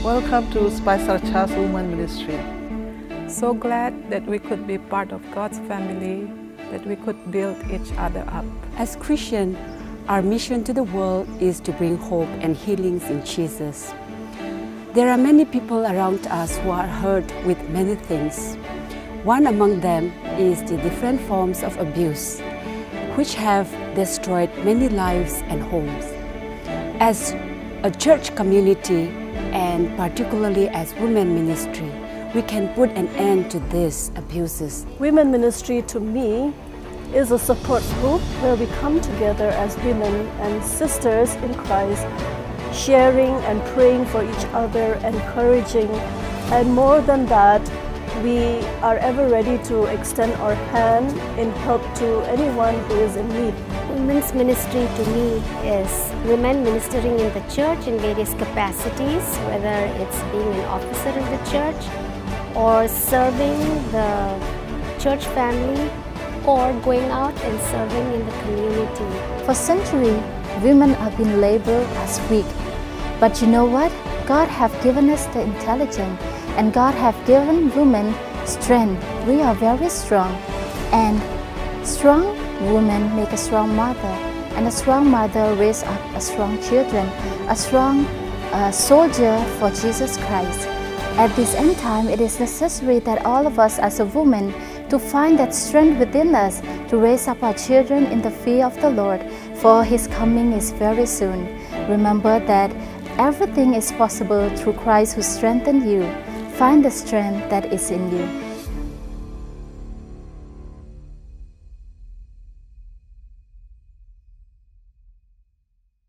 Welcome to Spicer Church Women Ministry. So glad that we could be part of God's family, that we could build each other up. As Christians, our mission to the world is to bring hope and healings in Jesus. There are many people around us who are hurt with many things. One among them is the different forms of abuse, which have destroyed many lives and homes. As a church community, and particularly as women ministry, we can put an end to these abuses. Women ministry to me is a support group where we come together as women and sisters in Christ, sharing and praying for each other, encouraging, and more than that, we are ever ready to extend our hand in help to anyone who is in need. Women's ministry to me is women ministering in the church in various capacities, whether it's being an officer in the church or serving the church family or going out and serving in the community. For centuries, women have been labeled as weak. But you know what? God have given us the intelligence, and God have given women strength. We are very strong, and strong women make a strong mother, and a strong mother raise up a strong children, a strong soldier for Jesus Christ. At this end time, it is necessary that all of us as a woman to find that strength within us to raise up our children in the fear of the Lord, for His coming is very soon. Remember that everything is possible through Christ who strengthens you. Find the strength that is in you.